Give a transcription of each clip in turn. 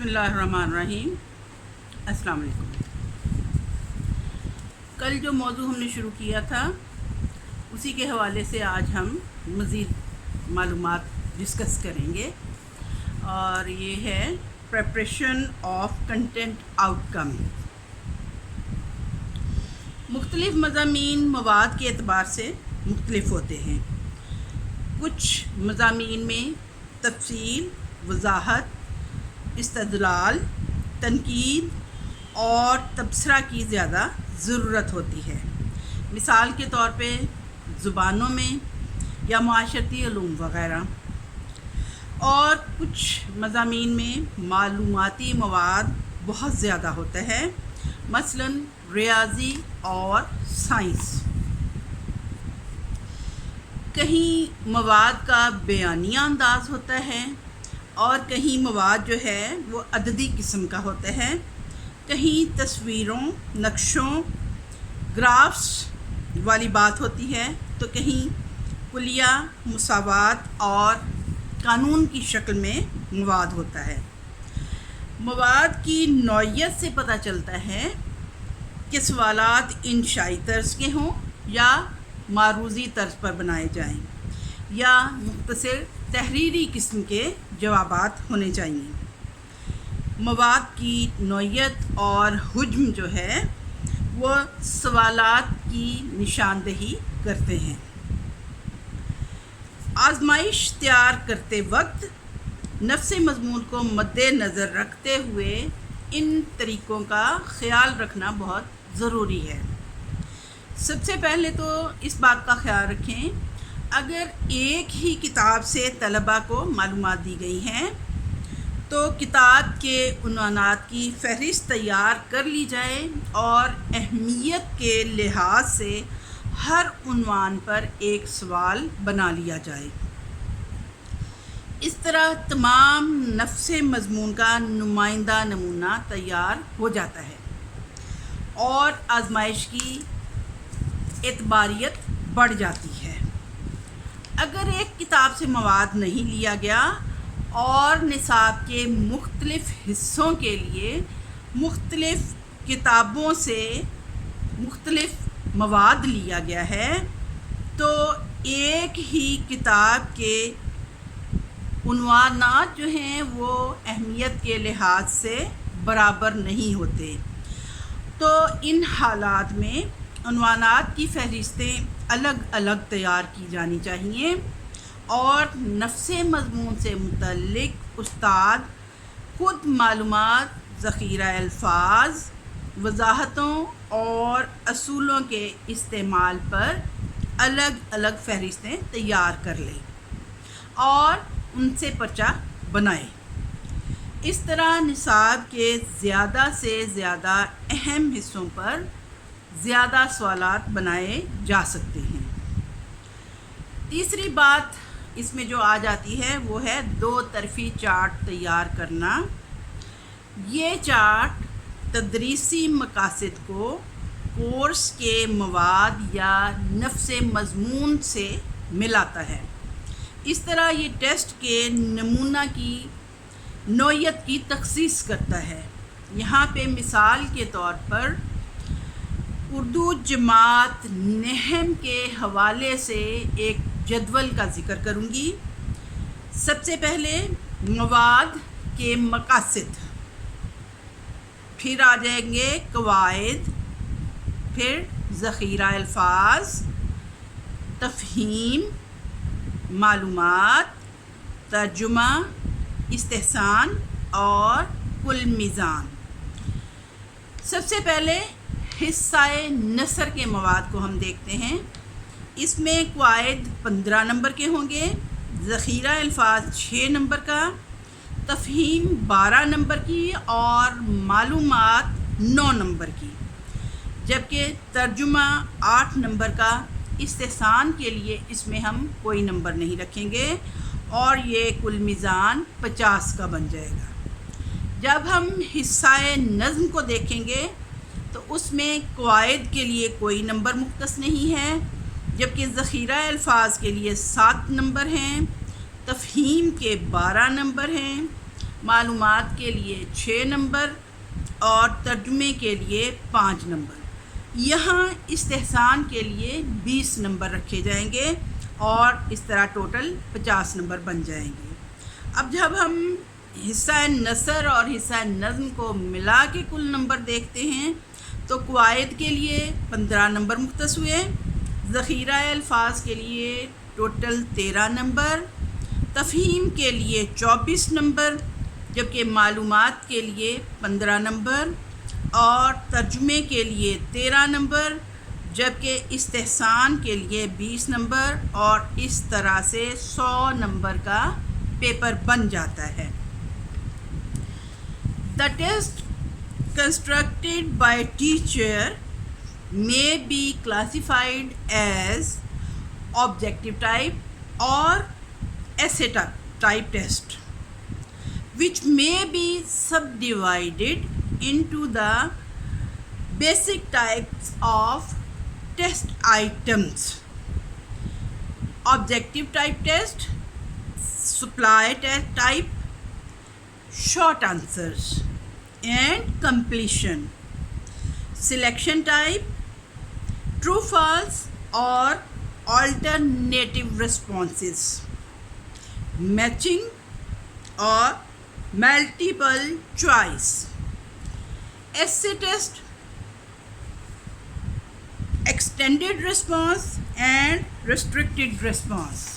بسم اللہ الرحمن الرحیم۔ السلام علیکم۔ کل جو موضوع ہم نے شروع کیا تھا اسی کے حوالے سے آج ہم مزید معلومات ڈسکس کریں گے، اور یہ ہے پریپریشن آف کنٹینٹ آؤٹ کم۔ مختلف مضامین مواد کے اعتبار سے مختلف ہوتے ہیں۔ کچھ مضامین میں تفصیل، وضاحت، استدلال، تنقید اور تبصرہ کی زیادہ ضرورت ہوتی ہے، مثال کے طور پہ زبانوں میں یا معاشرتی علوم وغیرہ۔ اور کچھ مضامین میں معلوماتی مواد بہت زیادہ ہوتا ہے، مثلاً ریاضی اور سائنس۔ کہیں مواد کا بیانیہ انداز ہوتا ہے اور کہیں مواد جو ہے وہ عددی قسم کا ہوتا ہے، کہیں تصویروں، نقشوں، گرافس والی بات ہوتی ہے، تو کہیں کلیہ، مساوات اور قانون کی شکل میں مواد ہوتا ہے۔ مواد کی نوعیت سے پتہ چلتا ہے کہ سوالات انشائی طرز کے ہوں یا معروضی طرز پر بنائے جائیں، یا مختصر تحریری قسم کے جوابات ہونے چاہیے۔ مواد کی نوعیت اور حجم جو ہے وہ سوالات کی نشاندہی کرتے ہیں۔ آزمائش تیار کرتے وقت نفس مضمون کو مد نظر رکھتے ہوئے ان طریقوں کا خیال رکھنا بہت ضروری ہے۔ سب سے پہلے تو اس بات کا خیال رکھیں، اگر ایک ہی کتاب سے طلباء کو معلومات دی گئی ہیں تو کتاب کے عنوانات کی فہرست تیار کر لی جائے اور اہمیت کے لحاظ سے ہر عنوان پر ایک سوال بنا لیا جائے۔ اس طرح تمام نفس مضمون کا نمائندہ نمونہ تیار ہو جاتا ہے اور آزمائش کی اعتباریت بڑھ جاتی ہے۔ اگر ایک کتاب سے مواد نہیں لیا گیا اور نصاب کے مختلف حصوں کے لیے مختلف کتابوں سے مختلف مواد لیا گیا ہے تو ایک ہی کتاب کے عنوانات جو ہیں وہ اہمیت کے لحاظ سے برابر نہیں ہوتے، تو ان حالات میں عنوانات کی فہرستیں الگ الگ تیار کی جانی چاہیے، اور نفس مضمون سے متعلق استاد خود معلومات، ذخیرہ الفاظ، وضاحتوں اور اصولوں کے استعمال پر الگ الگ فہرستیں تیار کر لیں اور ان سے پرچہ بنائے۔ اس طرح نصاب کے زیادہ سے زیادہ اہم حصوں پر زیادہ سوالات بنائے جا سکتے ہیں۔ تیسری بات اس میں جو آ جاتی ہے وہ ہے 2 طرفی چارٹ تیار کرنا۔ یہ چارٹ تدریسی مقاصد کو کورس کے مواد یا نفس مضمون سے ملاتا ہے۔ اس طرح یہ ٹیسٹ کے نمونہ کی نوعیت کی تخصیص کرتا ہے۔ یہاں پہ مثال کے طور پر اردو جماعت نحم کے حوالے سے ایک جدول کا ذکر کروں گی۔ سب سے پہلے مواد کے مقاصد، پھر آ جائیں گے قواعد، پھر ذخیرہ الفاظ، تفہیم، معلومات، ترجمہ، استحسان اور کل میزان۔ سب سے پہلے حصہ نثر کے مواد کو ہم دیکھتے ہیں۔ اس میں قواعد 15 نمبر کے ہوں گے، ذخیرہ الفاظ 6 نمبر کا، تفہیم 12 نمبر کی اور معلومات 9 نمبر کی، جبکہ ترجمہ 8 نمبر کا۔ استحسان کے لیے اس میں ہم کوئی نمبر نہیں رکھیں گے اور یہ کل میزان 50 کا بن جائے گا۔ جب ہم حصہ نظم کو دیکھیں گے تو اس میں قواعد کے لیے کوئی نمبر مختص نہیں ہے، جبکہ ذخیرہ الفاظ کے لیے 7 نمبر ہیں، تفہیم کے 12 نمبر ہیں، معلومات کے لیے 6 نمبر اور ترجمے کے لیے 5 نمبر۔ یہاں استحسان کے لیے 20 نمبر رکھے جائیں گے اور اس طرح ٹوٹل 50 نمبر بن جائیں گے۔ اب جب ہم حصہ نثر اور حصہ نظم کو ملا کے کل نمبر دیکھتے ہیں تو قواعد کے لیے 15 نمبر مختص ہوئے، ذخیرہ الفاظ کے لیے ٹوٹل 13 نمبر، تفہیم کے لیے 24 نمبر، جبکہ معلومات کے لیے 15 نمبر اور ترجمے کے لیے 13 نمبر، جبکہ استحسان کے لیے 20 نمبر، اور اس طرح سے 100 نمبر کا پیپر بن جاتا ہے۔ The test constructed by teacher may be classified as objective type or essay type test, which may be subdivided into the basic types of test items: objective type test, supply type, short answers and completion, selection type, true false or alternative responses, matching or multiple choice, essay test, extended response and restricted response.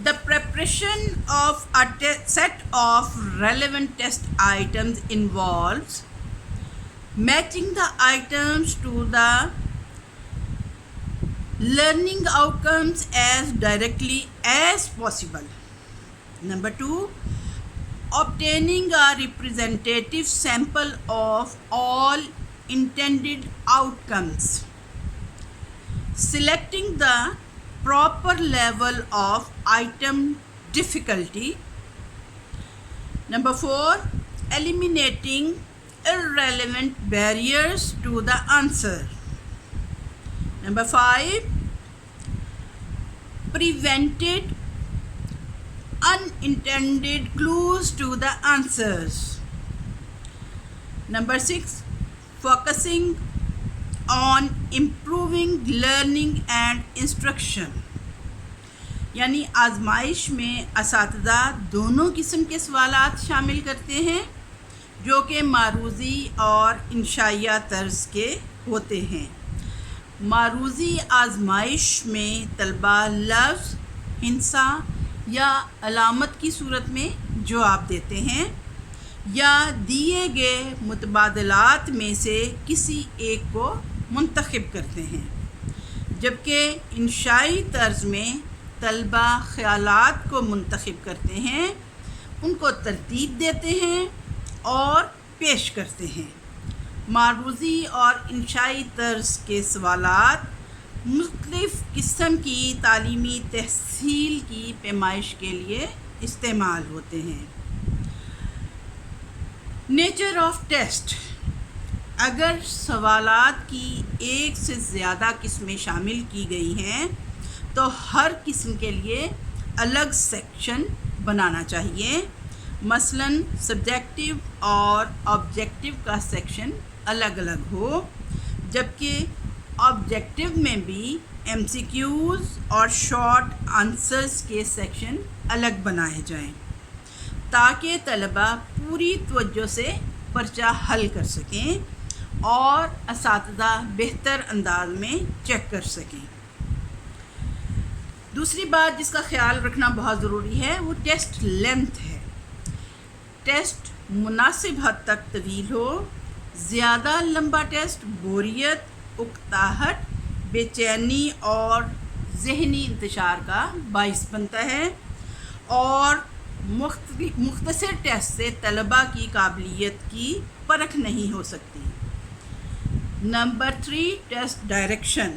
The preparation of a set of relevant test items involves matching the items to the learning outcomes as directly as possible. Number 2, obtaining a representative sample of all intended outcomes, selecting the proper level of item difficulty. Number 4, eliminating irrelevant barriers to the answer. Number 5, prevented unintended clues to the answers. Number 6, focusing on improving learning and instruction. یعنی آزمائش میں اساتذہ دونوں قسم کے سوالات شامل کرتے ہیں جو کہ معروضی اور انشائیہ طرز کے ہوتے ہیں۔ معروضی آزمائش میں طلبہ لفظ، ہندسہ یا علامت کی صورت میں جواب دیتے ہیں یا دیے گئے متبادلات میں سے کسی ایک کو منتخب کرتے ہیں، جبکہ انشائی طرز میں طلبہ خیالات کو منتخب کرتے ہیں، ان کو ترتیب دیتے ہیں اور پیش کرتے ہیں۔ معروضی اور انشائی طرز کے سوالات مختلف قسم کی تعلیمی تحصیل کی پیمائش کے لیے استعمال ہوتے ہیں۔ نیچر آف ٹیسٹ: اگر سوالات کی ایک سے زیادہ قسمیں شامل کی گئی ہیں تو ہر قسم کے لیے الگ سیکشن بنانا چاہیے۔ مثلاً سبجیکٹیو اور آبجیکٹیو کا سیکشن الگ الگ ہو، جبکہ آبجیکٹیو میں بھی ایم سی کیوز اور شارٹ آنسرز کے سیکشن الگ بنائے جائیں تاکہ طلبہ پوری توجہ سے پرچہ حل کر سکیں اور اساتذہ بہتر انداز میں چیک کر سکیں۔ دوسری بات جس کا خیال رکھنا بہت ضروری ہے وہ ٹیسٹ لینتھ ہے۔ ٹیسٹ مناسب حد تک طویل ہو، زیادہ لمبا ٹیسٹ بوریت، اکتاہٹ، بے چینی اور ذہنی انتشار کا باعث بنتا ہے، اور مختصر ٹیسٹ سے طلباء کی قابلیت کی پرکھ نہیں ہو سکتی۔ نمبر 3، ٹیسٹ ڈائریکشن: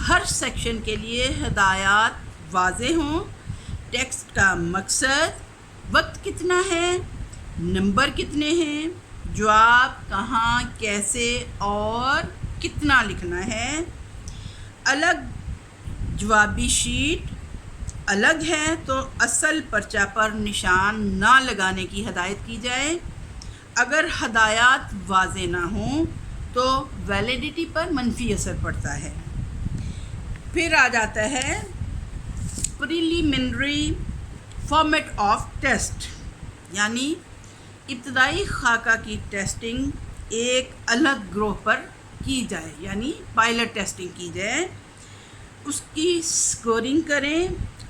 ہر سیکشن کے لیے ہدایات واضح ہوں۔ ٹیکسٹ کا مقصد، وقت کتنا ہے، نمبر کتنے ہیں، جواب کہاں، کیسے اور کتنا لکھنا ہے۔ الگ جوابی شیٹ الگ ہے تو اصل پرچہ پر نشان نہ لگانے کی ہدایت کی جائے۔ اگر ہدایات واضح نہ ہوں تو ویلیڈیٹی پر منفی اثر پڑتا ہے۔ پھر آ جاتا ہے پریلیمنری فارمیٹ آف ٹیسٹ، یعنی ابتدائی خاکہ کی ٹیسٹنگ ایک الگ گروہ پر کی جائے، یعنی پائلٹ ٹیسٹنگ کی جائے، اس کی اسکورنگ کریں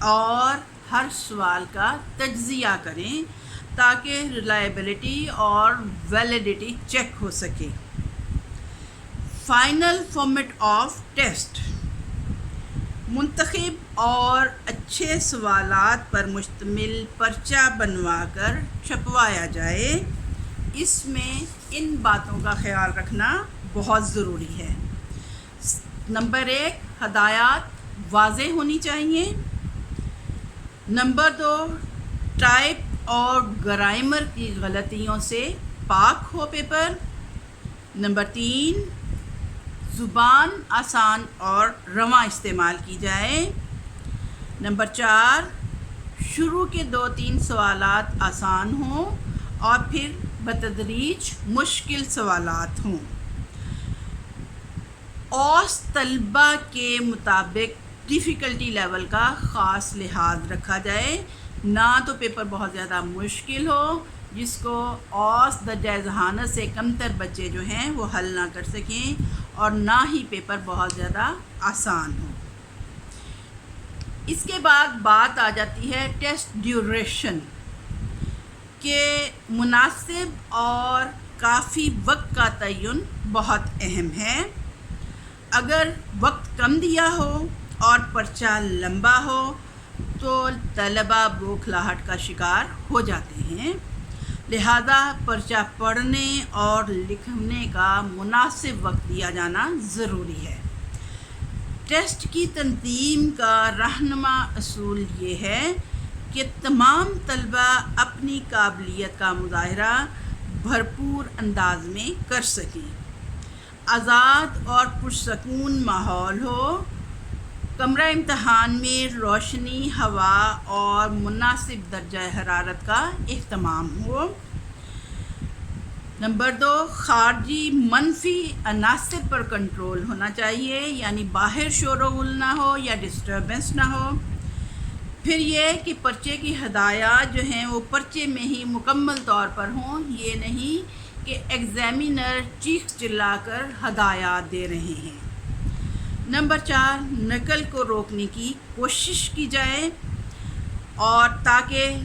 اور ہر سوال کا تجزیہ کریں تاکہ ریلائبلٹی اور ویلیڈیٹی چیک ہو سکے۔ فائنل فارمیٹ آف ٹیسٹ منتخب اور اچھے سوالات پر مشتمل پرچہ بنوا کر چھپوایا جائے۔ اس میں ان باتوں کا خیال رکھنا بہت ضروری ہے۔ نمبر 1، ہدایات واضح ہونی چاہیے۔ نمبر 2، ٹائپ اور گرامر کی غلطیوں سے پاک ہو پیپر۔ نمبر 3، زبان آسان اور رواں استعمال کی جائے۔ نمبر 4، شروع کے 2-3 سوالات آسان ہوں اور پھر بتدریج مشکل سوالات ہوں۔ اوسط طلبہ کے مطابق ڈیفیکلٹی لیول کا خاص لحاظ رکھا جائے، نہ تو پیپر بہت زیادہ مشکل ہو جس کو اوسط درجۂ ذہانت سے کمتر بچے جو ہیں وہ حل نہ کر سکیں، اور نہ ہی پیپر بہت زیادہ آسان ہو۔ اس کے بعد بات آ جاتی ہے ٹیسٹ ڈیوریشن کہ مناسب اور کافی وقت کا تعین بہت اہم ہے۔ اگر وقت کم دیا ہو اور پرچہ لمبا ہو تو طلبہ بوکھلاہٹ کا شکار ہو جاتے ہیں، لہذا پرچہ پڑھنے اور لکھنے کا مناسب وقت دیا جانا ضروری ہے۔ ٹیسٹ کی تنظیم کا رہنما اصول یہ ہے کہ تمام طلبہ اپنی قابلیت کا مظاہرہ بھرپور انداز میں کر سکیں، آزاد اور پرسکون ماحول ہو، کمرہ امتحان میں روشنی، ہوا اور مناسب درجہ حرارت کا اہتمام ہو۔ نمبر 2، خارجی منفی عناصر پر کنٹرول ہونا چاہیے، یعنی باہر شور و غل نہ ہو یا ڈسٹربنس نہ ہو۔ پھر یہ کہ پرچے کی ہدایات جو ہیں وہ پرچے میں ہی مکمل طور پر ہوں، یہ نہیں کہ ایگزامینر چیخ چلا کر ہدایات دے رہے ہیں۔ نمبر 4، نقل کو روکنے کی کوشش کی جائے اور تاکہ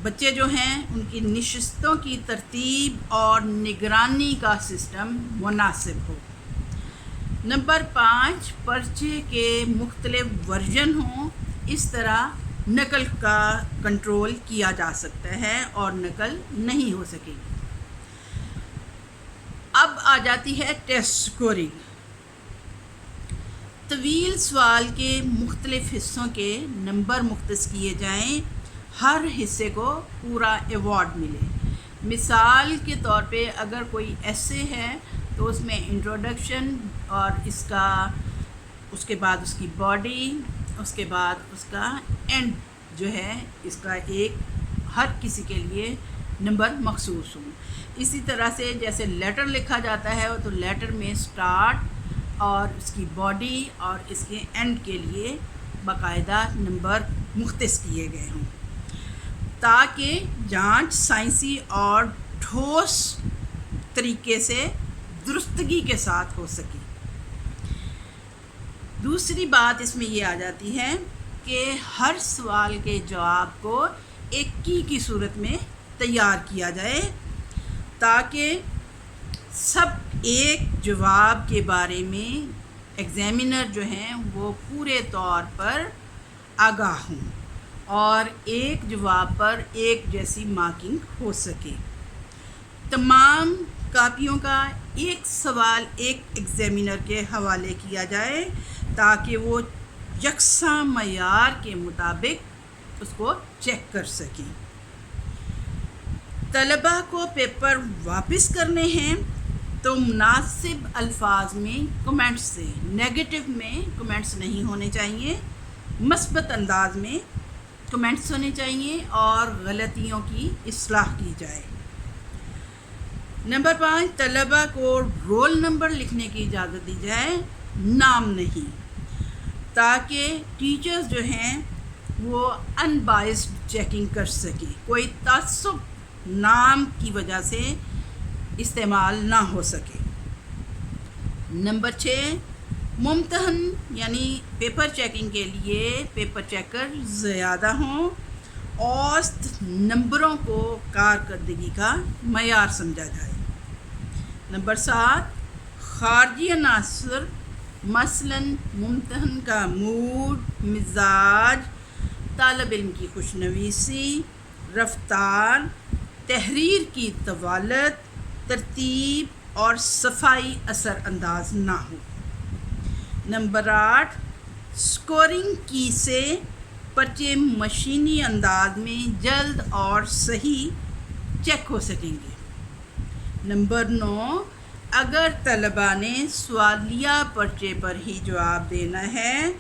بچے جو ہیں ان کی نشستوں کی ترتیب اور نگرانی کا سسٹم مناسب ہو۔ نمبر 5، پرچے کے مختلف ورژن ہوں، اس طرح نقل کا کنٹرول کیا جا سکتا ہے اور نقل نہیں ہو سکے گی۔ اب آ جاتی ہے ٹیسٹ سکورنگ۔ طویل سوال کے مختلف حصوں کے نمبر مختص کیے جائیں، ہر حصے کو پورا ایوارڈ ملے۔ مثال کے طور پہ اگر کوئی ایسے ہے تو اس میں انٹروڈکشن اور اس کے بعد اس کی باڈی، اس کے بعد اس کا اینڈ جو ہے اس کا ایک ہر کسی کے لیے نمبر مخصوص ہوں۔ اسی طرح سے جیسے لیٹر لکھا جاتا ہے تو لیٹر میں سٹارٹ اور اس کی باڈی اور اس کے اینڈ کے لیے باقاعدہ نمبر مختص کیے گئے ہوں تاکہ جانچ سائنسی اور ٹھوس طریقے سے درستگی کے ساتھ ہو سکے۔ دوسری بات اس میں یہ آ جاتی ہے کہ ہر سوال کے جواب کو ایک کی صورت میں تیار کیا جائے تاکہ سب ایک جواب کے بارے میں ایگزامینر جو ہیں وہ پورے طور پر آگاہ ہوں اور ایک جواب پر ایک جیسی مارکنگ ہو سکے۔ تمام کاپیوں کا ایک سوال ایک ایگزامینر کے حوالے کیا جائے تاکہ وہ یکساں معیار کے مطابق اس کو چیک کر سکیں۔ طلباء کو پیپر واپس کرنے ہیں تو مناسب الفاظ میں کمنٹس سے، نیگیٹو میں کمنٹس نہیں ہونے چاہیے، مثبت انداز میں کمنٹس ہونے چاہیے اور غلطیوں کی اصلاح کی جائے۔ نمبر 5، طلباء کو رول نمبر لکھنے کی اجازت دی جائے، نام نہیں، تاکہ ٹیچرز جو ہیں وہ ان بائسڈ چیکنگ کر سکیں، کوئی تعصب نام کی وجہ سے استعمال نہ ہو سکے۔ نمبر 6، ممتحن یعنی پیپر چیکنگ کے لیے پیپر چیکر زیادہ ہوں، اوسط نمبروں کو کارکردگی کا معیار سمجھا جائے۔ نمبر 7، خارجی عناصر مثلاً ممتحن کا موڈ، مزاج، طالب علم کی خوشنویسی، رفتار، تحریر کی طوالت، ترتیب اور صفائی اثر انداز نہ ہو۔ نمبر 8، اسکورنگ کی سے پرچے مشینی انداز میں جلد اور صحیح چیک ہو سکیں گے۔ نمبر 9، اگر طلباء نے سوالیہ پرچے پر ہی جواب دینا ہے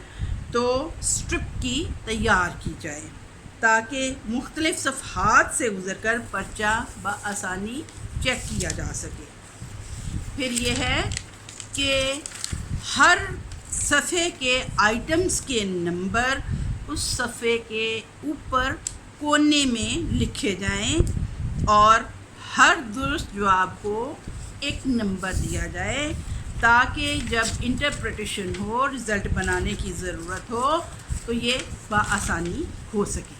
تو اسٹرپ کی تیار کی جائے تاکہ مختلف صفحات سے گزر کر پرچہ بآسانی چیک کیا جا سکے۔ پھر یہ ہے کہ ہر صفحے کے آئٹمز کے نمبر اس صفحے کے اوپر کونے میں لکھے جائیں اور ہر درست جواب کو ایک نمبر دیا جائے تاکہ جب انٹرپریٹیشن ہو، رزلٹ بنانے کی ضرورت ہو تو یہ بآسانی ہو سکے۔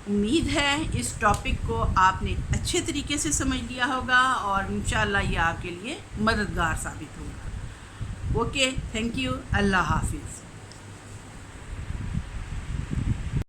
امید ہے اس ٹاپک کو آپ نے اچھے طریقے سے سمجھ لیا ہوگا اور انشاءاللہ یہ آپ کے لیے مددگار ثابت ہوگا۔ اوکے، تھینک یو، اللہ حافظ۔